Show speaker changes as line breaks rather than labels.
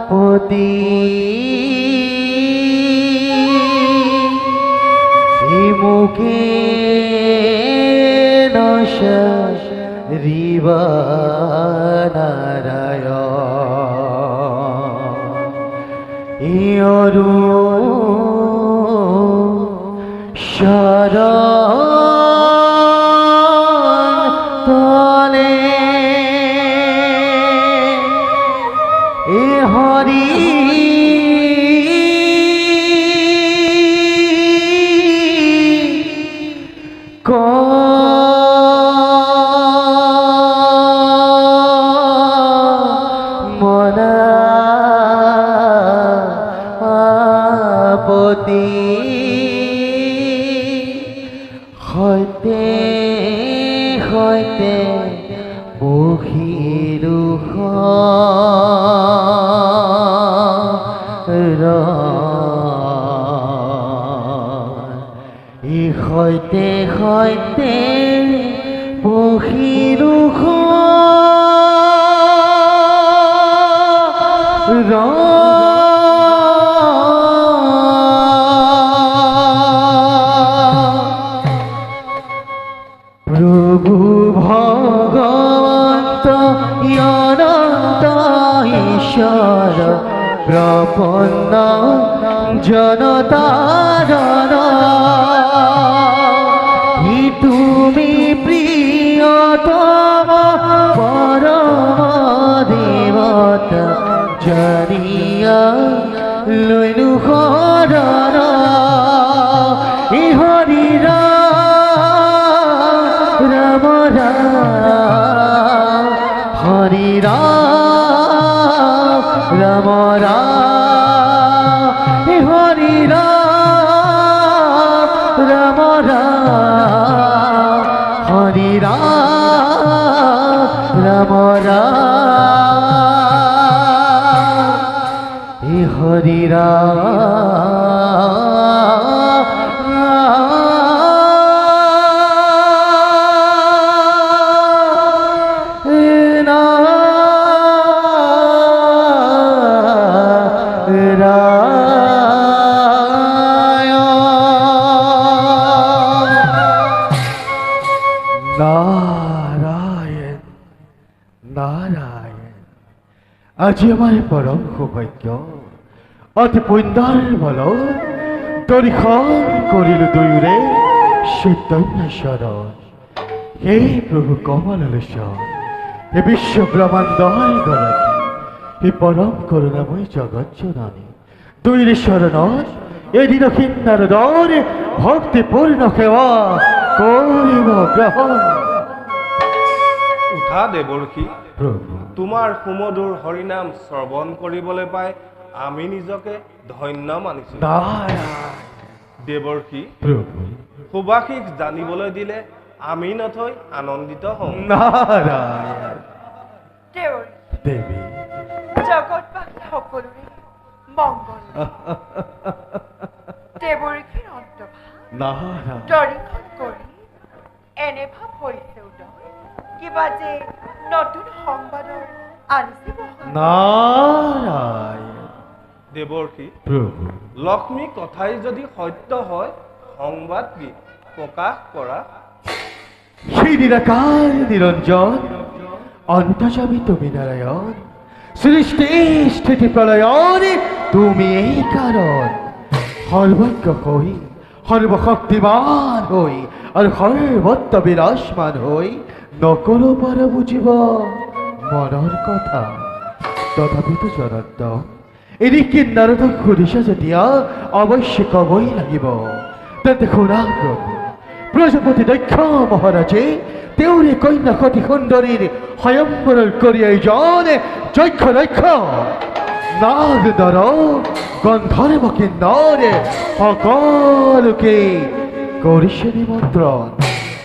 কমলাপতি মুখে নারায়ণ ইয়রু শরণ তলে এ হরি কমলাপতি সৈতে সৈতে বহিলো ই সৈতে সৈতে বহিলো প্রভু ভগবন্ত অনন্ত ঈশ্বর প্রপন্ন জনতারণ হি তুমি প্রিয়তম পরম দেবতা জানিয়া লইলু শরণ ই হরি রাম রাম হরি রাম রাম রাম হরি রাম রাম রাম হরি রাম রাম রাম হরি রাম নারায়ণ নারায়ণ আজি আমার পরম সৌভাগ্য অতি পুণ্যৰ বল দৰ্শন কৰিলো দুয়োৰে চৈতন্যশ্বৰণ হে প্ৰভু কমললোচন হে বিশ্ব ব্ৰহ্মাণ্ডৰ গৰাকী হে পৰম কৰুণাময় জগত জননী দুয়োৰে চৰণত এদিন নাৰদৰ ভক্তিপূৰ্ণ সেৱা কৰিব গ্ৰহণ
উঠা দেৱৰ্ষি
প্ৰভু
তোমাৰ সুমধুৰ হৰিনাম শ্ৰৱণ কৰিবলৈ পাই আমি নিজকে ধন্য মানিছো দেৱৰ্ষি
প্ৰভু
সুবাসীক জানিবলৈ দিলে আমি নথৈ আনন্দিত হওঁ
নাৰায়ণ দেৱী
জগতবাসী সকলোৰে মংগল দেৱৰ্ষিৰ অন্তভাৱ
নাৰায়ণ
দৰ্শন কৰি এনে ভাৱ হৈছে উদয় কিবা যে নতুন সংবাদৰ আনিছে
নাৰায়ণ
দেৱৰ্ষি
প্ৰভু
লক্ষ্মী কথাই যদি সত্য হয় সংবাদ কি প্ৰকাশ কৰা
সেই নিৰাকাৰ নিৰঞ্জন অন্তৰ্যামী তুমি নাৰায়ণ সৃষ্টি স্থিতি প্ৰলয়ৰ তুমি এই কাৰণ সৰ্বজ্ঞ হৈ সৰ্বশক্তিমান হৈ আৰু সৰ্বত্ৰ বিৰাজমান হৈ নকৰো পাৰ বুজিব মনৰ কথা তথাপিতো জনন্ত এনে কিন্নাৰদক সুধিছা যেতিয়া অৱশ্যে ক'বই লাগিব তেন্তে শুনা প্ৰভু প্ৰজাপতি দক্ষ মহাৰাজে তেওঁৰে কন্যা সতী সুন্দৰীৰ স্বয়ম্বৰৰ করিয়াইজন যক্ষ দক্ষ নাগ দৰ গন্ধৰ্ব কিন্নৰে সকলোকে কৰিছে নিমন্ত্ৰণ